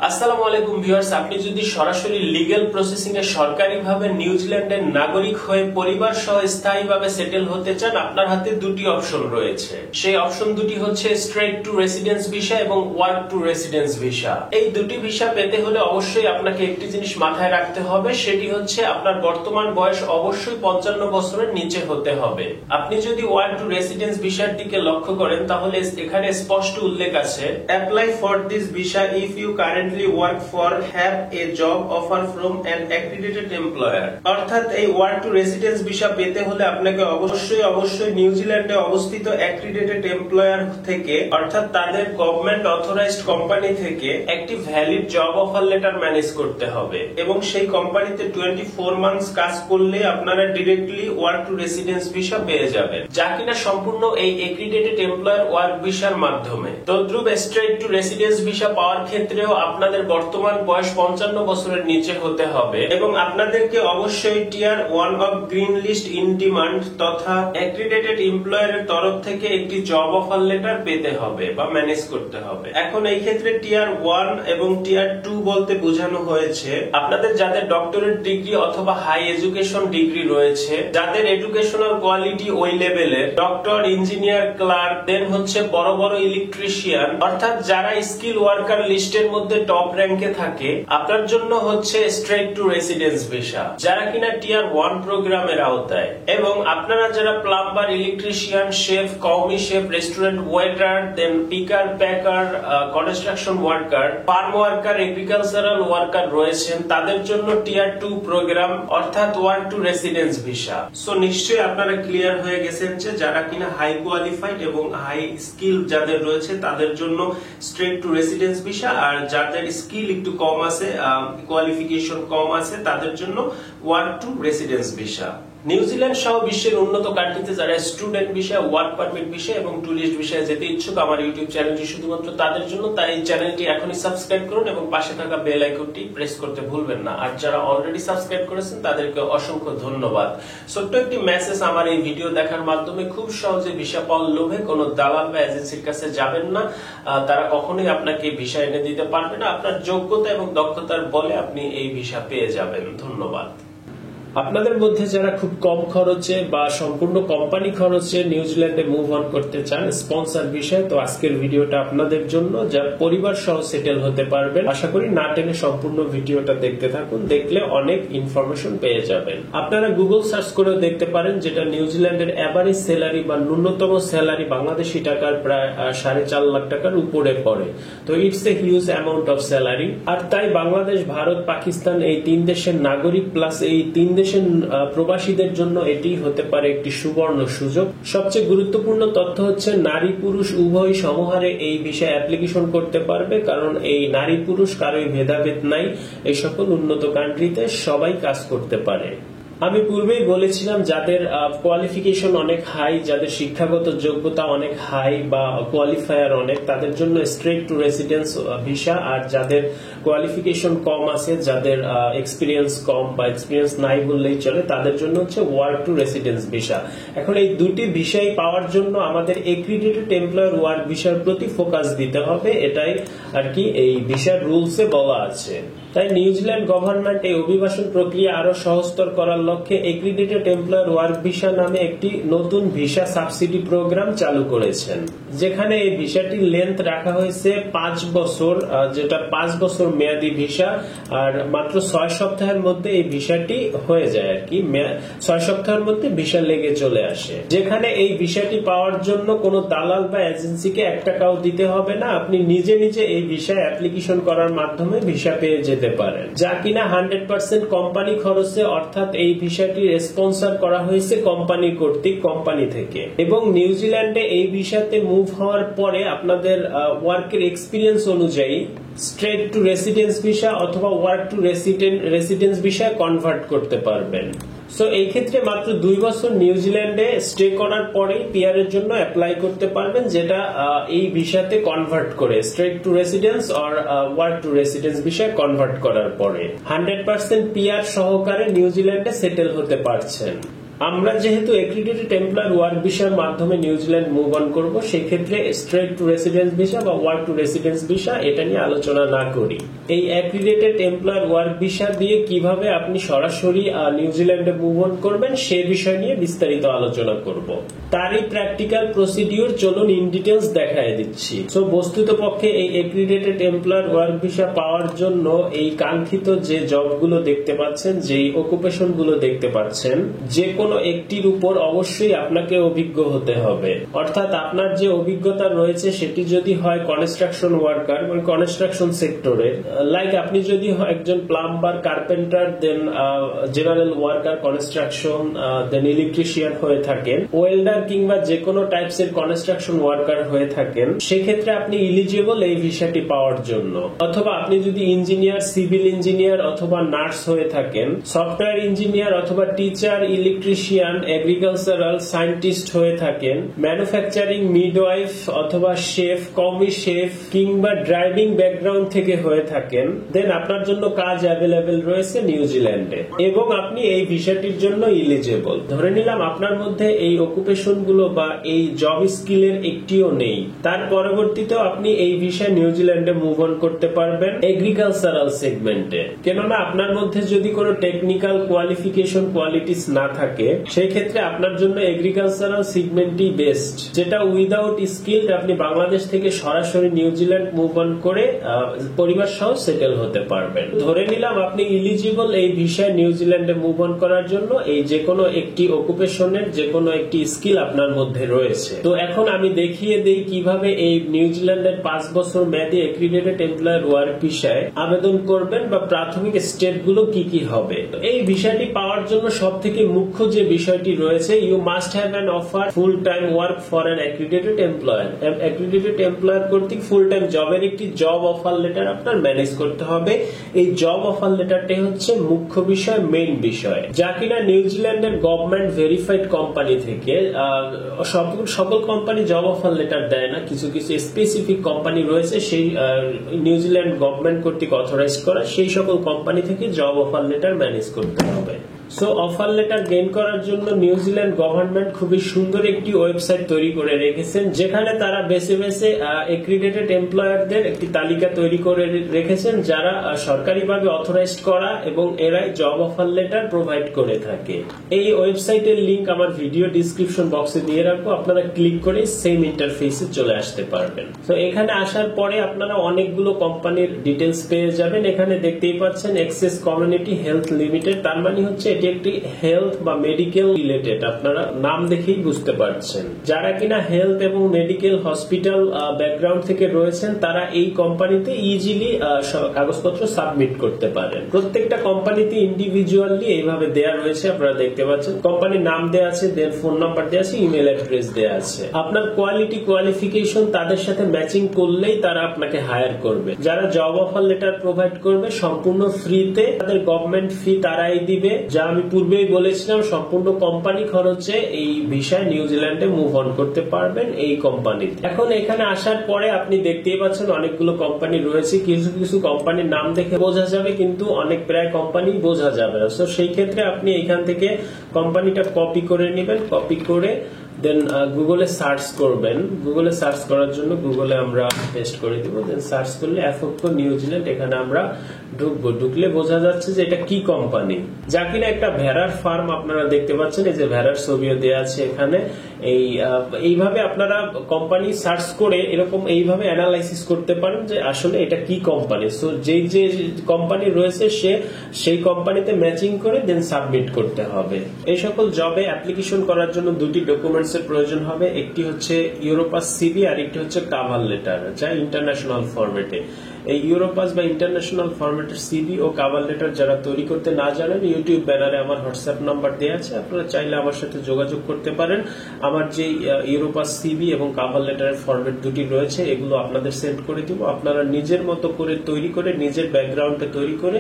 আসসালামু আলাইকুম ভিউয়ার্স, আপনি যদি সরাসরি লিগ্যাল প্রসেসিং এ সরকারিভাবে নিউজিল্যান্ডের নাগরিক হয়ে পরিবার সহ স্থায়ীভাবে সেটেল হতে চান, আপনার হাতে দুটি অপশন রয়েছে। সেই অপশন দুটি হচ্ছে স্ট্রেট টু রেসিডেন্স ভিসা এবং ওয়ার্ক টু রেসিডেন্স ভিসা। এই দুটি ভিসা পেতে হলে অবশ্যই আপনাকে একটি জিনিস মাথায় রাখতে হবে, সেটি হচ্ছে আপনার বর্তমান বয়স অবশ্যই 55 বছরের নিচে হতে হবে। আপনি যদি ওয়ার্ক টু রেসিডেন্স ভিসার দিকে লক্ষ্য করেন তাহলে এখানে স্পষ্ট উল্লেখ আছে, apply for this visa if you currently work for have a job offer from an accredited employer। অর্থাৎ এই ওয়ার্ক টু রেসিডেন্স ভিসা পেতে হলে আপনাকে অবশ্যই নিউজিল্যান্ডে অবস্থিত অ্যাক্রিডিটেড এমপ্লয়ার থেকে, অর্থাৎ তাদের গভর্নমেন্ট অথরাইজড কোম্পানি থেকে একটি valid job offer letter manage করতে হবে এবং সেই কোম্পানিতে 24 মান্থস কাজ করলে আপনারা directly work to residence visa পেয়ে যাবেন, যা কিনা সম্পূর্ণ এই অ্যাক্রিডিটেড এমপ্লয়ার ওয়ার্ক ভিসার মাধ্যমে। তদ্রুপ স্ট্রেট টু রেসিডেন্স ভিসা পাওয়ার ক্ষেত্রেও আপনাদের বর্তমান বয়স 55 বছরের নিচে হতে হবে এবং আপনাদেরকে অবশ্যই tier 1 of green list in demand তথা অ্যাক্রিডিটেড এমপ্লয়ারের তরফ থেকে একটি জব অফার লেটার পেতে হবে বা ম্যানেজ করতে হবে। এখন এই ক্ষেত্রে টিয়ার 1 এবং টিয়ার 2 বলতে বোঝানো হয়েছে আপনাদের যাদের ডক্টরেট ডিগ্রি অথবা হাই এডুকেশন ডিগ্রি রয়েছে, যাদের এডুকেশনাল কোয়ালিটি ওই লেভেলের, ডক্টর, ইঞ্জিনিয়ার, ক্লার্ক, দেন হচ্ছে বড় বড় ইলেকট্রিশিয়ান, অর্থাৎ যারা স্কিল ওয়ার্কার লিস্টের মধ্যে টপ র্যাঙ্কে থাকে, আপনার জন্য হচ্ছে স্ট্রেট টু রেসিডেন্স ভিসা, যারা কিনা টিয়ার 1 প্রোগ্রামের আওতায়। এবং আপনারা যারা প্লাম্বার, ইলেকট্রিশিয়ান, শেফ, কওমি chef, restaurant waiter, then picker, packer, construction worker, farm worker, agricultural worker রয়েছেন, তাদের জন্য টিয়ার 2 প্রোগ্রাম অর্থাৎ work to residence visa. So নিশ্চয়ই আপনারা ক্লিয়ার হয়ে গেছেন যে যারা কিনা হাই কোয়ালিফাইড এবং হাই স্কিল যাদের রয়েছে তাদের জন্য স্ট্রেট টু রেসিডেন্স ভিসা, আর যাদের স্কিল একটু কম আছে, কোয়ালিফিকেশন কম আছে, তাদের জন্য work to residence visa. New Zealand সহ বিশ্বের উন্নত কান্ট্রিতে যারা student visa, work permit visa এবং টুরিস্ট ভিসায় যেতে ইচ্ছুক, আমার ইউটিউব চ্যানেলটি শুধুমাত্র তাদের জন্য। তাই এই চ্যানেলটি এখনই সাবস্ক্রাইব করুন এবং পাশে থাকা বেল আইকনটি প্রেস করতে ভুলবেন না। আর যারা অলরেডি সাবস্ক্রাইব করেছেন তাদেরকে অসংখ্য ধন্যবাদ। ছোট্ট একটি মেসেজ, আমার এই ভিডিও দেখার মাধ্যমে খুব সহজে ভিসা পাওয়ার লোভে কোনো দালাল বা এজেন্সির কাছে যাবেন না। তারা কখনোই আপনাকে ভিসা এনে দিতে পারবে না। আপনার যোগ্যতা এবং দক্ষতার বলে আপনি এই ভিসা পেয়ে যাবেন। ধন্যবাদ। আপনাদের মধ্যে যারা খুব কম খরচে বা সম্পূর্ণ কোম্পানি খরচে নিউজিল্যান্ডে মুভ অন করতে চান স্পন্সর বিষয়, তো আজকের ভিডিওটা আপনাদের জন্য, যা পরিবার সহ সেটেল হতে পারবেন। আশা করি না টেনে সম্পূর্ণ ভিডিওটা দেখতে থাকুন, দেখলে অনেক ইনফরমেশন পেয়ে যাবেন। আপনারা গুগল সার্চ করেও দেখতে পারেন, যেটা নিউজিল্যান্ডের এভারেজ স্যালারি বা ন্যূনতম স্যালারি বাংলাদেশি টাকার প্রায় 4.5 লাখ টাকার উপরে পড়ে। তো it's a huge amount of salary. আর তাই বাংলাদেশ, ভারত, পাকিস্তান এই 3 দেশের নাগরিক প্লাস এই 3 দেশের প্রবাসীদের জন্য এটি হতে পারে একটি সুবর্ণ সুযোগ। সবচেয়ে গুরুত্বপূর্ণ তথ্য হচ্ছে নারী পুরুষ উভয় সমহারে এই বিষয়ে অ্যাপ্লিকেশন করতে পারবে, কারণ এই নারী পুরুষ কারোই ভেদাভেদ নাই। এই সকল উন্নত কান্ট্রিতে সবাই কাজ করতে পারে। আমি পূর্বেই বলেছিলাম, যাদের কোয়ালিফিকেশন অনেক হাই, যাদের শিক্ষাগত যোগ্যতা অনেক হাই বা কোয়ালিফায়ার অনেক, তাদের জন্য স্ট্রেট টু রেসিডেন্স ভিসা। আর যাদের কোয়ালিফিকেশন কম আছে, যাদের এক্সপিরিয়েন্স কম বা এক্সপিরিয়েন্স নাই বললেই চলে, তাদের জন্য হচ্ছে ওয়ার্ক টু রেসিডেন্স ভিসা। এখন এই দুটি ভিসাই পাওয়ার জন্য আমাদের অ্যাক্রিডিটেড এমপ্লয়ার ওয়ার্ক ভিসার প্রতি ফোকাস দিতে হবে, এটাই আর কি এই ভিসার রুলসে বলা আছে। তাই নিউজিল্যান্ড গভর্নমেন্ট এই অভিবাসন প্রক্রিয়া আরো সহজতর করার লক্ষ্যে অ্যাক্রিডিটেড এমপ্লয়ার ওয়ার্ক ভিসা নামে একটি নতুন ভিসা সাবসিডি প্রোগ্রাম চালু করেছেন, যেখানে এই ভিসাটির লেন্থ রাখা হয়েছে 5 বছর, যেটা 5 বছর মেয়াদি ভিসা। আর মাত্র 6 সপ্তাহের মধ্যে এই ভিসাটি হয়ে যায় আর কি, 6 সপ্তাহের মধ্যে ভিসা লেগে চলে আসে। যেখানে এই ভিসাটি পাওয়ার জন্য কোনো দালাল বা এজেন্সিকে 1 টাকাও দিতে হবে না, আপনি নিজে নিজে এই ভিসা অ্যাপ্লিকেশন করার মাধ্যমে ভিসা পেয়ে যেতে পারেন, যা কিনা 100% কোম্পানি খরচে। অর্থাৎ এই ভিসাটি স্পন্সর করা হয়েছে কোম্পানি কর্তৃক, কোম্পানি থেকে। এবং নিউজিল্যান্ডে এই ভিসাতে মুভ হওয়ার পরে আপনাদের ওয়ার্কের এক্সপিরিয়েন্স অনুযায়ী স্ট্রেট টু রেসিডেন্স ভিসা অথবা work to residence visa convert করতে পারবেন। সো এই ক্ষেত্রে মাত্র 2 বছর নিউজিল্যান্ডে স্টে করার পরেই পিআর এর জন্য অ্যাপ্লাই করতে পারবেন, যেটা এই ভিসাতে কনভার্ট করে straight to residence or work to residence ভিসায় কনভার্ট করার পরে 100% পিআর সহকারে নিউজিল্যান্ডে সেটেল হতে পারছেন। আমরা যেহেতু এক্রিডিটেড এমপ্লয়ার ওয়ার্ক ভিসার মাধ্যমে নিউজিল্যান্ড মুভ অন করব, সেই ক্ষেত্রে স্ট্রেট টু রেসিডেন্স ভিসা বা ওয়ার্ক টু রেসিডেন্স ভিসা এটা নিয়ে আলোচনা না করি। এই এক্রিডিটেড এমপ্লয়ার ওয়ার্ক ভিসা দিয়ে কিভাবে আপনি সরাসরি নিউজিল্যান্ডে মুভ অন করবেন সে বিষয় নিয়ে বিস্তারিত আলোচনা করব। তারই প্র্যাকটিক্যাল প্রসিডিউর চলুন ইন ডিটেইলস দেখায় দিচ্ছি। সো বস্তুতপক্ষে এই এক্রিডিটেড এমপ্লয়ার ওয়ার্ক ভিসা পাওয়ার জন্য এই কাঙ্ক্ষিত যে জবগুলো দেখতে পাচ্ছেন, যেই অকুপেশন গুলো দেখতে পাচ্ছেন, যে কোনো একটির উপর অবশ্যই আপনাকে অভিজ্ঞ হতে হবে। অর্থাৎ আপনার যে অভিজ্ঞতা রয়েছে সেটি যদি হয় কনস্ট্রাকশন ওয়ার্কার মানে কনস্ট্রাকশন সেক্টরের, লাইক আপনি যদি একজন প্লাম্বার, কার্পেন্টার, দেন জেনারেল ওয়ার্কার কনস্ট্রাকশন, দেন ইলেকট্রিশিয়ান হয়ে থাকেন, ওয়েল্ডার কিংবা যে কোনো টাইপসের কনস্ট্রাকশন ওয়ার্কার হয়ে থাকেন, সেক্ষেত্রে আপনি ইলিজিবল এই ভিসাটি পাওয়ার জন্য। অথবা আপনি যদি ইঞ্জিনিয়ার, সিভিল ইঞ্জিনিয়ার অথবা নার্স হয়ে থাকেন, সফটওয়্যার ইঞ্জিনিয়ার অথবা টিচার, ইলেকট্রিশিয়ান, এগ্রিকালচারাল সায়েন্টিস্ট হয়ে থাকেন, ম্যানুফ্যাকচারিং, মিডওয়াইফ অথবা শেফ, কমি শেফ কিংবা ড্রাইভিং ব্যাকগ্রাউন্ড থেকে হয়ে থাকেন, দেন আপনার জন্য কাজ অ্যাভেলেবেল রয়েছে নিউজিল্যান্ডে এবং আপনি এই ভিসাটির জন্য ইলিজিবল। ধরে নিলাম আপনার মধ্যে এই অকুপেশন গুলো বা এই জব স্কিলের একটিও নেই, তার পরবর্তীতেও আপনি এই ভিসায় নিউজিল্যান্ডে মুভ অন করতে পারবেন এগ্রিকালচারাল সেগমেন্টে। কেননা আপনার মধ্যে যদি কোনো টেকনিক্যাল কোয়ালিফিকেশন কোয়ালিটিস না থাকে, সেই ক্ষেত্রে আপনার জন্য এগ্রিকালচারাল সেগমেন্টই বেস্ট, যেটা উইদাউট স্কিল আপনি বাংলাদেশ থেকে সরাসরি নিউজিল্যান্ড মুভ অন করে পরিবার সহ সেটেল হতে পারবেন। ধরে নিলাম আপনি ইলিজিবল এই ভিসায় নিউজিল্যান্ডে মুভ অন করার জন্য এই যে কোনো একটি অকুপেশনের যে কোনো একটি স্কিল আপনার মধ্যে রয়েছে। তো এখন আমি দেখিয়ে দেই কিভাবে এই নিউজিল্যান্ডের 5 বছর মেয়াদী এক্রিডিটেড এমপ্লয়ার ওয়ার্ক ভিসায় আবেদন করবেন বা প্রাথমিক স্টেপ গুলো কি কি হবে। এই ভিসাটি পাওয়ার জন্য সব থেকে মুখ্য যে বিষয়টি রয়েছে, you must have an offer full time work for an accredited employer. Accredited employer কর্তৃক ফুল টাইম জবের একটি জব অফার লেটার আপনার ম্যানেজ করতে হবে। এই জব অফার লেটারটাই হচ্ছে মুখ্য বিষয়, মেইন বিষয়, যা কিনা নিউজিল্যান্ডের গভর্নমেন্ট ভেরিফাইড কোম্পানি থেকে, সকল কোম্পানি জব অফার লেটার দেয় না, কিছু কিছু স্পেসিফিক কোম্পানি রয়েছে সেই নিউজিল্যান্ড গভর্নমেন্ট কর্তৃক অথরাইজ করা, সেই সকল কোম্পানি থেকে জব অফার লেটার ম্যানেজ করতে হবে। সো অফার লেটার গেইন করার জন্য নিউজিল্যান্ড গভর্নমেন্ট খুবই সুন্দর একটি ওয়েবসাইট তৈরি করে রেখেছেন, যেখানে তারা বেছে বেছে এক্রিডিটেড এমপ্লয়ারদের একটি তালিকা তৈরি করে রেখেছেন যারা সরকারিভাবে অথরাইজড করা এবং এরাই জব অফার লেটার প্রোভাইড করে থাকে। এই ওয়েবসাইটের লিংক আমার ভিডিও ডিসক্রিপশন বক্সে দিয়ে রাখবো, আপনারা ক্লিক করে সেম ইন্টারফেসে চলে আসতে পারবেন। তো এখানে আসার পরে আপনারা অনেকগুলো কোম্পানির ডিটেলস পেয়ে যাবেন। এখানে দেখতেই পাচ্ছেন এক্সেস কমিউনিটি হেলথ লিমিটেড, তার মানে হচ্ছে এটি একটি হেলথ বা মেডিকেল রিলেটেড, আপনারা নাম দেখেই বুঝতে পারছেন। যারা কিনা হেলথ এবং মেডিকেল হসপিটাল ব্যাকগ্রাউন্ড থেকে রয়েছেন তারা এই কোম্পানিতে ইজিলি কাগজপত্র সাবমিট করতে পারেন। প্রত্যেকটা কোম্পানিতে ইন্ডিভিজুয়ালি এইভাবে দেয়া রয়েছে, আপনারা দেখতে পাচ্ছেন। কোম্পানির নাম দেয়া আছে, দেন ফোন নাম্বার দেয়া আছে, ইমেল অ্যাড্রেস দেয়া আছে। আপনার কোয়ালিফিকেশন তাদের সাথে ম্যাচিং করলেই তারা আপনাকে হায়ার করবে। যারা জব অফার লেটার প্রোভাইড করবে সম্পূর্ণ ফ্রিতে, তাদের গভর্নমেন্ট ফি তারাই দিবে, যা আমি পূর্বেই বলেছিলাম সম্পূর্ণ কোম্পানি খরচে এই ভিসায় নিউজিল্যান্ডে মুভ অন করতে পারবেন এই কোম্পানিতে। এখন এখানে আসার পরে আপনি দেখতেই পাচ্ছেন অনেকগুলো কোম্পানি রয়েছে, কিছু কিছু কোম্পানির নাম দেখে বোঝা যাবে কিন্তু অনেক প্রায় কোম্পানি বোঝা যাবে না। তো সেই ক্ষেত্রে আপনি এখান থেকে কোম্পানিটা কপি করে নেবেন, কপি করে দেন গুগলে সার্চ করবেন। গুগলে সার্চ করার জন্য গুগলে আমরা পেস্ট করে দিব, দেন সার্চ করলে এফোকো নিউজিল্যান্ড এখানে আমরা ঢুকবো। ঢুকলে বোঝা যাচ্ছে যে এটা কি কোম্পানি, যা কিনা একটা ভেড়ার ফার্ম। আপনারা দেখতে পাচ্ছেন এই যে ভেড়ার ছবিও দেওয়া আছে এখানে। এইভাবে আপনারা কোম্পানি সার্চ করে এরকম এইভাবে অ্যানালাইসিস করতে পারেন যে আসলে এটা কি কোম্পানি। সো যেই যে কোম্পানি রয়েছে সেই কোম্পানিতে ম্যাচিং করে দেন সাবমিট করতে হবে। এই সকল জবে অ্যাপ্লিকেশন করার জন্য দুটি ডকুমেন্টস এর প্রয়োজন হবে, একটি হচ্ছে ইউরোপাস সিভি আর একটি হচ্ছে কাভার লেটার, যা ইন্টারন্যাশনাল ফরম্যাটে। এই ইউরোপাস বা ইন্টারন্যাশনাল ফরম্যাটের সিভি ও কাভার লেটার যারা তৈরি করতে না জানেন, ইউটিউব ব্যানারে আমার হোয়াটসঅ্যাপ নাম্বার দেওয়া আছে, আপনারা চাইলে আমার সাথে যোগাযোগ করতে পারেন। আমার যে ইউরোপাস সিভি এবং কাভার লেটারের ফরম্যাট দুটি রয়েছে এগুলো আপনাদের সেন্ড করে দিব। আপনারা নিজের মতো করে তৈরি করে নিজের ব্যাকগ্রাউন্ডে তৈরি করে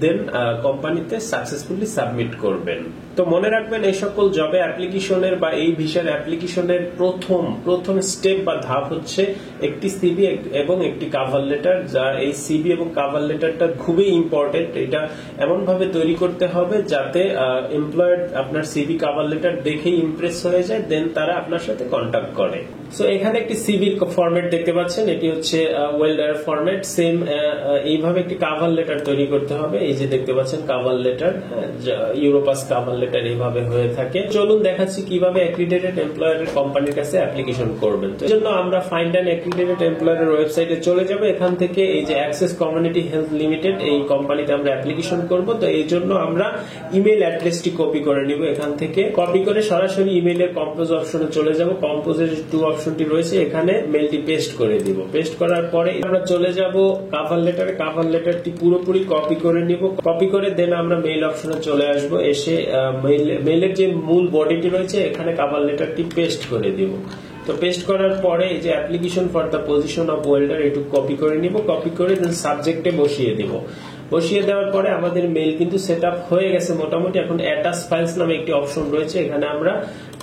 দেন কোম্পানিতে সাকসেসফুলি সাবমিট করবেন। তো মনে রাখবেন এই সকল জবে অ্যাপ্লিকেশনের বা এই ভিসার অ্যাপ্লিকেশনের প্রথম স্টেপ বা ধাপ হচ্ছে একটি সিভি এবং একটি কাভার লেটার, যা এই সিভি এবং কভার লেটারটা খুবই ইম্পর্টেন্ট। এটা এমন ভাবে তৈরি করতে হবে যাতে এমপ্লয়ার আপনার সিভি কভার লেটার দেখে ইমপ্রেস হয়ে যায়, দেন তারা আপনার সাথে কন্ট্যাক্ট করে। সো এখানে একটি সিভির ফরম্যাট দেখতে পাচ্ছেন, এটি হচ্ছে ওয়েলডার ফরম্যাট। সেম এইভাবে একটি কভার লেটার তৈরি করতে হবে। এই যে দেখতে পাচ্ছেন cover letter, Europass cover letter এইভাবে হয়ে থাকে। চলুন দেখাচ্ছি কিভাবে অ্যাক্রিডিটেড এমপ্লয়ারের কোম্পানির কাছে অ্যাপ্লিকেশন করবেন। তো এর জন্য আমরা ফাইন্ড অ্যান অ্যাক্রিডিটেড এমপ্লয়ারের ওয়েবসাইটে চলে যাব। এখান থেকে এই যে অ্যাক্সেস কমিউনিটি হেলথ লিমিটেড এই কোম্পানিতে আমরা অ্যাপ্লিকেশন করব। তো এই জন্য আমরা ইমেল অ্যাড্রেসটি কপি করে নিব। এখান থেকে কপি করে সরাসরি ইমেইলের কম্পোজ অপশনে চলে যাব। কম্পোজের টু অপশনটি রয়েছে, এখানে মেলটি পেস্ট করে দিব। পেস্ট করার পরে আমরা চলে যাব কভার লেটারে। কভার লেটারটি পুরোপুরি কপি করে নিব। কপি করে দেন আমরা মেইল অপশনে চলে আসব। এসে মেইলের যে মূল বডিটি রয়েছে এখানে কভার লেটারটি পেস্ট করে দিব। তো পেস্ট করার পরে এই যে application for the position of welder একটু কপি করে নিব। কপি করে দেন সাবজেক্টে বসিয়ে দিব। বসিয়ে দেওয়ার পরে আমাদের মেইল কিন্তু সেট আপ হয়ে গেছে মোটামুটি। এখন অ্যাটাচ ফাইলস নামে একটি অপশন রয়েছে, এখানে আমরা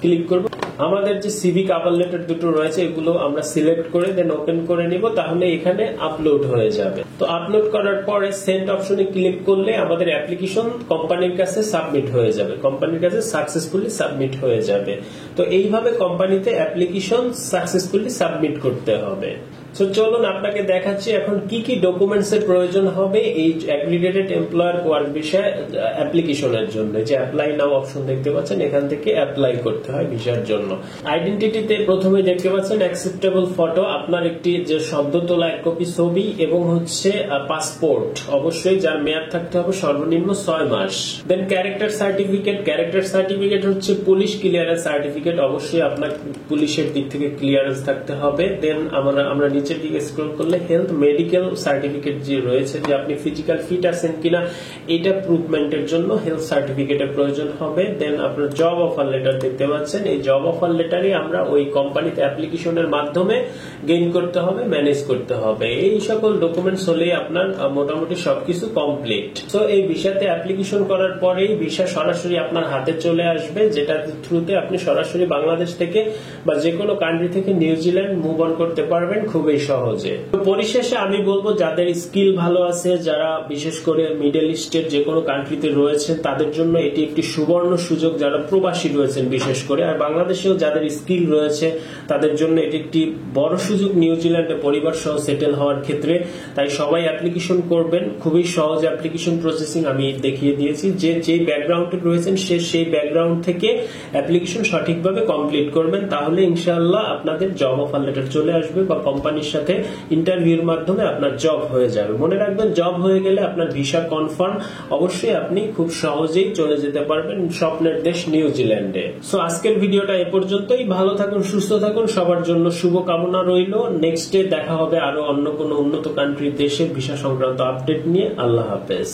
ক্লিক করব। আমাদের যে সিভি কভার লেটার দুটো রয়েছে এগুলো আমরা সিলেক্ট করে দেন ওপেন করে নিব, তাহলে এখানে আপলোড হয়ে যাবে। তো আপলোড করার পরে সেন্ড অপশনে ক্লিক করলে আমাদের অ্যাপ্লিকেশন কোম্পানির কাছে সাবমিট হয়ে যাবে, কোম্পানির কাছে সাকসেসফুলি সাবমিট হয়ে যাবে। তো এইভাবে কোম্পানিতে অ্যাপ্লিকেশন সাকসেসফুলি সাবমিট করতে হবে। তো চলুন আপনাকে দেখাচ্ছি এখন কি কি ডকুমেন্টস এর প্রয়োজন হবে এই অ্যাক্রিডিটেড এমপ্লয়ার ওয়ার্ক ভিসা অ্যাপ্লিকেশনের জন্য। যে অ্যাপ্লাই নাও অপশন দেখতে পাচ্ছেন, এখান থেকে অ্যাপ্লাই করতে হয় ভিসার জন্য। আইডেন্টিটিতে প্রথমে দেখতে পাচ্ছেন অ্যাকসেপ্টেবল ফটো, আপনার একটি যে শব্দ তোলা এক কপি ছবি এবং হচ্ছে পাসপোর্ট, অবশ্যই যার মেয়াদ থাকতে হবে সর্বনিম্ন 6 মাস। দেন ক্যারেক্টার সার্টিফিকেট, ক্যারেক্টার সার্টিফিকেট হচ্ছে পুলিশ ক্লিয়ারেন্স সার্টিফিকেট, অবশ্যই আপনার পুলিশের দিক থেকে ক্লিয়ারেন্স থাকতে হবে। দেন আমরা নিচের দিকে স্ক্রল করলে হেলথ মেডিকেল সার্টিফিকেট যে রয়েছে, যে আপনি ফিজিক্যাল ফিট আছেন কিনা এটা প্রুভমেন্টের জন্য হেলথ সার্টিফিকেটের প্রয়োজন হবে। দেন আপনার জব অফার লেটার দেখতে পাচ্ছেন, এই জব অফার লেটারই আমরা ওই কোম্পানিতে অ্যাপ্লিকেশনের মাধ্যমে গেইন করতে হবে, ম্যানেজ করতে হবে। এই সকল ডকুমেন্টস হলেই আপনার মোটামুটি সবকিছু কমপ্লিট। তো এই ভিসাতে অ্যাপ্লিকেশন করার পরেই ভিসা সরাসরি আপনার হাতে চলে আসবে, যেটা থ্রুতে আপনি সরাসরি বাংলাদেশ থেকে বা যে কোনো কান্ট্রি থেকে নিউজিল্যান্ড মুভ অন করতে পারবেন খুবই সহজে। তো পরিশেষে আমি বলবো যাদের স্কিল ভালো আছে, যারা বিশেষ করে মিডল ইস্টের যে কোনো কান্ট্রিতে রয়েছেন তাদের জন্য এটি একটি সুবর্ণ সুযোগ, যারা প্রবাসী রয়েছেন বিশেষ করে। আর বাংলাদেশেও যাদের স্কিল রয়েছে তাদের জন্য এটি একটি বড় সুযোগ নিউজিল্যান্ডে পরিবার সহ সেটেল হওয়ার ক্ষেত্রে। তাই সবাই অ্যাপ্লিকেশন করবেন, খুবই সহজ অ্যাপ্লিকেশন প্রসেসিং আমি দেখিয়ে দিয়েছি। যে ব্যাকগ্রাউন্ডে রয়েছেন সেই ব্যাকগ্রাউন্ড থেকে অ্যাপ্লিকেশন সঠিকভাবে কমপ্লিট করবেন, তাহলে ইনশাআল্লাহ আপনাদের জব অফার লেটার চলে আসবে বা কোম্পানির সাথে ইন্টারভিউর মাধ্যমে আপনার জব হয়ে যাবে। মনে রাখবেন, জব হয়ে গেলে আপনার ভিসা কনফার্ম, অবশ্যই আপনি খুব সহজেই চলে যেতে পারবেন স্বপ্নের দেশ নিউজিল্যান্ডে। সো আজকের ভিডিওটা এ পর্যন্তই। ভালো থাকুন, সুস্থ থাকুন, সবার জন্য শুভ কামনা রইল। নেক্সট ডে দেখা হবে আরো অন্য কোনো উন্নত কান্ট্রির দেশের ভিসা সংক্রান্ত আপডেট নিয়ে। আল্লাহ হাফেজ।